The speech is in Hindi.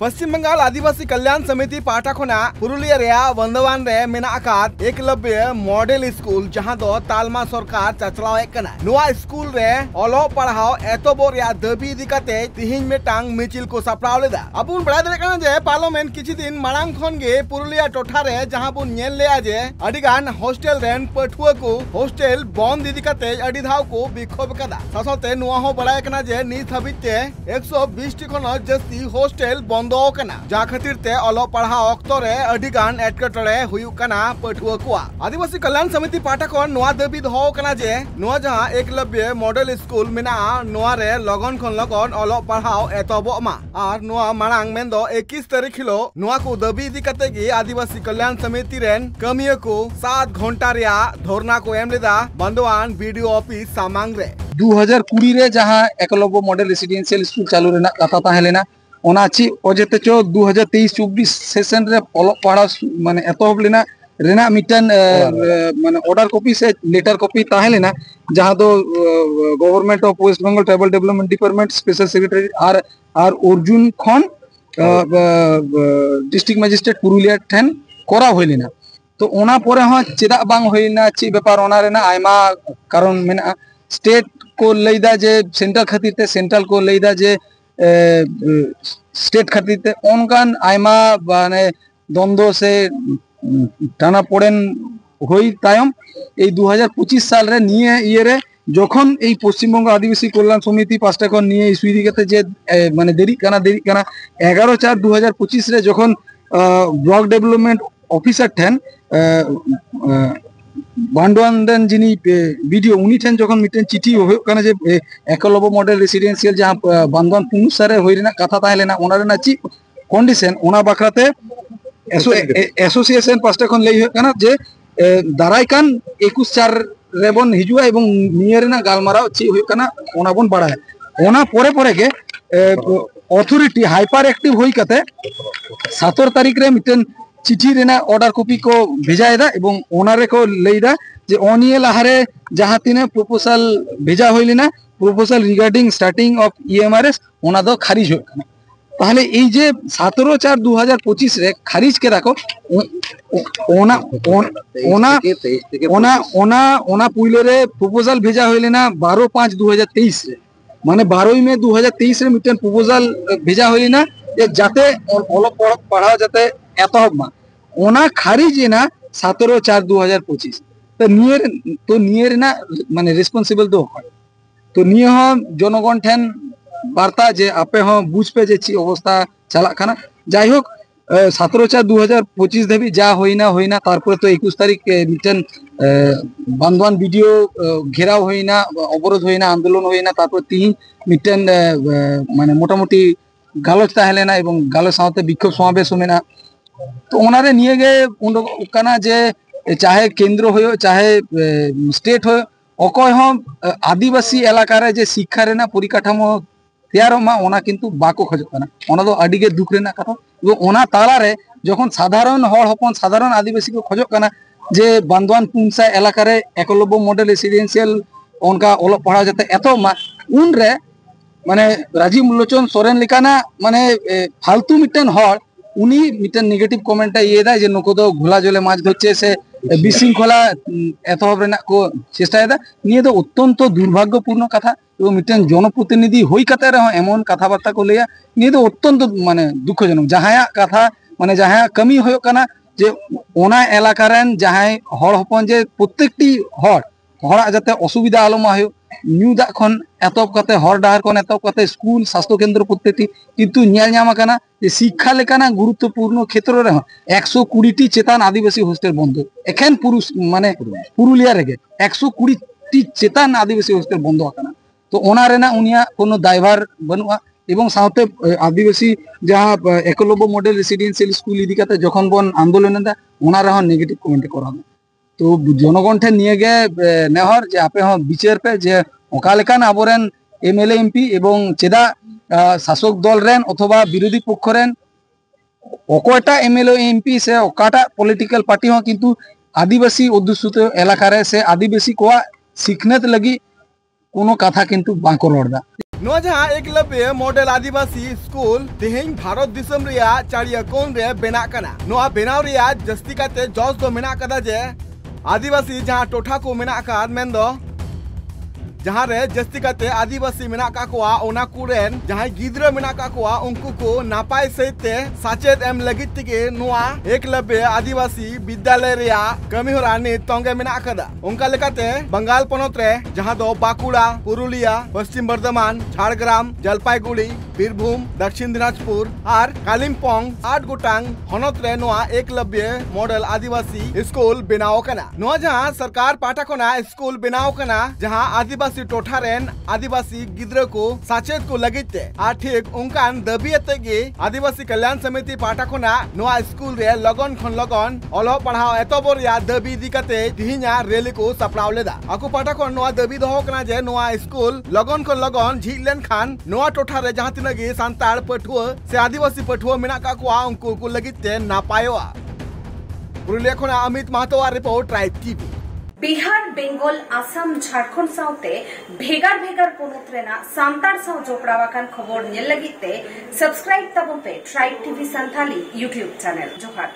पश्चिम बंगाल आदिवासी कल्याण समिति पाटा खोना पुरुलिया रे बंदवान रे मेना आकाद एकलव्य मॉडल स्कूल जहां दो तालमा सरकार चचलाव एकना नुआ स्कूल रे ओलो पढ़ाओ एतोबो रे दाबी दिकाते तिहिन मेटांग मिचिल को सप्राव लेदा अबुन बड़ा दरे कना जे पार्लियामेंट किछि दिन मारांग खन गे पुरुलिया टोठा रे जहां बुन नेल लेया जे अडिगान हॉस्टल रेन पठुआ को हॉस्टल बंद दिकाते अडि धाव को बिखोब कदा सासोते नुआ हो बड़ा कना जे नित हबिते 120 टी खन जस्ती हॉस्टल बंद जा खातिर ते ओलो पढ़ा ऑक्तो रे अडिगान एटकटळे हुयु कना पठुआ को आदिवासी कल्याण समिति पाटा को नोआ दाबी दहो कना जे नोआ जहां एकलव्य मॉडल स्कूल मेना नोआ रे लगन खन लगन ओलो पढ़ाओ एतोबो मा आर नोआ मारांग मेंदो 21 तारीख हिलो नोआ को दाबी इदी कते गी आदिवासी कल्याण समिति रेन कमिया को 7 घंटा रिया धरना को एम लेदा बंदवान वीडियो ऑफिस सामांग रे 2020 रे जहां एकलव्य मॉडल रेसिडेंशियल स्कूल चालू रेना कथा ताहेलेना ओनाची ओजेते चो 2023-24 सेशन रे पढ़ा माने एतोहब लेना रेना मिटन माने ऑर्डर कॉपी से लेटर कॉपी ताहेलेना जहां दो government of West Bengal tribal development department special secretary R Arjun खन डिस्ट्रिक्ट मजिस्ट्रेट पुरुलिया ठेन करा होइलेना तो ओना परे ह चेदा बांग होइना ची व्यापार ओना रेना आयमा कारण मेना स्टेट को लैदा जे सेंट्रल खातिर ते सेंट्रल को लैदा जे स्टेट खातिर ते ओनकान आयमा माने द्वंद्व से टाना पड़ेन होई तायम এই 2025 साल रे निये इये रे যখন এই পশ্চিমবঙ্গ আদিবাসী কল্যাণ সমিতি পাঁচটা কোন নিয়ে ইস্যু দিকে যে মানে দেরি কানা 11/4/2025 রে যখন ব্লক ডেভেলপমেন্ট অফিসার ঠেন बांडवान जिनी वीडियो उनी ठेन जखन मिटेन चिठी हो कना जे एकलव्य मॉडल रेसिडेंशियल जहां बांडवान पुनुसारे होइरेना कथा ताहेलेना ओना रेना ची कंडीशन ओना बाखराते एसोसिएशन पास्टा खन लई कना जे दाराय कान 21/4 रेबन हिजुआ एवं नियरेना गालमाराव ची होय कना ओना बन बाड़ाय ओना परे परे के अथॉरिटी हाइपर एक्टिव होई कते 17 तारीख रे मिटेन चिठी रेना ऑर्डर कॉपी को भेजाएदा एवं ओनारे को लेदा जे ओनिए लहारे जहां तिने प्रपोजल भेजा होइलिना proposal regarding starting of EMRS ओना दो खारिज हो कना ताहले এই যে 17/4/2025 रे खारिज के राखो ओना ओना ओना ओना ओना पुइलो रे प्रपोजल भेजा होइलिना 12/5/2023 रे माने 12 में 2023 रे मिटन प्रपोजल भेजा होइलिना जे जाते ओलो पढ़ा जाते एतहब ओना खारिज ना 17/4/2025 तो नियर ना माने रिस्पांसिबल दो तो निये हम जनगण ठेन वार्ता जे आपे हम बुझ पे जे अवस्था चला खाना যাই হোক 17/4/2025 देवी जा होइना तारपरे तो 21 तारीख मिटन बांधवान वीडियो घेराव होइना अवरोध होइना आंदोलन होइना तारपर तीन मिटन माने मोटामुटी गालोच ताहेलेना एवं गालोच साथे विक्षोभ समावेश होमेना तो ओनारे निये गे उनकना जे चाहे केंद्र हो चाहे स्टेट हो अकय हम आदिवासी इलाका रे जे शिक्षा रेना परिकाठामो तैयार मा ओना किंतु बाको खजो कना ओना दो अडी गे दुख रेना कथा एवं ओना ताला रे जखन साधारण हड़ हपन साधारण आदिवासी को खजो कना जे बांधवान पुनसा इलाका रे एकलव्य मॉडल रेसिडेंशियल उनका ओलो पढ़ा जाते एतो मा उन रे माने राजीव लोचन सोरेन लिकाना माने फालतू मिटन हड़ उनी मिटन नेगेटिव कमेंट ये दा जे नको दो घोला जले माछ धरছে से বিশৃঙ্খলা এতহব রেনা को চেষ্টায়দা নিয়ে তো অত্যন্ত দুর্ভাগ্যপূর্ণ কথা এবং মিটন জনপ্রতিনিধি হই কাতে রে এমন কথাবার্তা को लेया নিয়ে তো অত্যন্ত মানে দুঃখজনক যাহায়া কথা মানে যাহায়া কমি হয় কানা যে ওনা এলাকা রেন যাহাই হড় হপন যে প্রত্যেকটি হড়া যাতে অসুবিধা আলমা হয় নিউ দা খন এতব কাতে হর ডাহার কোন এতব কাতে স্কুল স্বাস্থ্য কেন্দ্র প্রত্যেকটি কিন্তু নিয়াল নামা কানা যে শিক্ষা লেখানা গুরুত্বপূর্ণ ক্ষেত্র রে 120 টি চেতান আদিবাসী হোস্টেল বন্ধ এখান পুরুষ মানে পুরুলিয়া রেগে 120 টি চেতান আদিবাসী হোস্টেল বন্ধ কানা তো ওনা রেনা উনিয়া কোনো দায়ভার বনুয়া এবং সাথে আদিবাসী যাহা একলব্য মডেল রেসিডেন্সিয়াল স্কুল ইদিকাতে যখন বন আন্দোলন দা ওনারা নেগেটিভ কমেন্ট করা तो जनगण ठे निये गे नेहर जे आपे हम विचार पे जे ओकालेकान आबोरेन एमएलए एमपी एवं चेदा शासक दल रेन अथवा विरोधी पक्ष रेन अकयटा एमएलए एमपी से ओकाटा पॉलिटिकल पार्टी हो किंतु आदिवासी अध्युषित एलाका रे से आदिवासी को सिखनेत लगी कोनो कथा किंतु बाको रड़दा। नोआ जहां एकलव्य मॉडल आदिवासी स्कूल तेहें भारत दिसम रिया चारिया कोन रे बेना कना। नोआ बेनाव रिया जस्ती काते जॉस दो मेना कदा जे आदिवासी जहां टोठा को मेना का मेंदो जहां रे जस्ती काते आदिवासी मेना का कोआ ओना कुरेन जहां गिद्रा मेना का कोआ उनको को नापाय सहित साचेत एम लगित तिगे नोआ एकलव्य आदिवासी विद्यालय रिया कमी होरा नि तंगे मेना कदा। उनका लेकाते बंगाल पोनोत रे जहां दो बाकुड़ा, पुरुलिया, पश्चिम बर्धमान, झाड़ग्राम, जलपाईगुड़ी, बीरभूम, दक्षिण दिनाजपुर और कालिम्पोंग 8 गोटांग हनत रे नोआ एकलव्य मॉडल आदिवासी स्कूल बनाओ कना। नोआ जहां सरकार पाटा कोना स्कूल बनाओ कना जहां आदिवासी टोठा रेन आदिवासी गिद्रा को साचेत को लगिते आ ठीक उनकान दबियते गे आदिवासी कल्याण समिति पाटा कोना नोआ स्कूल रे लगन खन लगन ओलो पढ़ाओ एतोबर या दबी दिकते तिहिना रैली को सपड़ाव लेदा। आकु पाटा कोन नोआ दबी दहो कना जे नोआ स्कूल लगन खन लगन झिल लेन खान नोआ टोठा रे जहां तिना गे सांताड़ पठुआ से आदिवासी पठुआ मेना का को उनको को लगिते नापायोआ। पुरुलिया खोना Amit Mahato report tribe TV. Bihar, Bengal, Assam, Jharkhand साउते भेगार भेगार पोनोत रेना सांतार साउ जोपड़ावाकान खबर नेल लगिते सब्सक्राइब तबन पे tribe TV Santali YouTube channel. जोहार।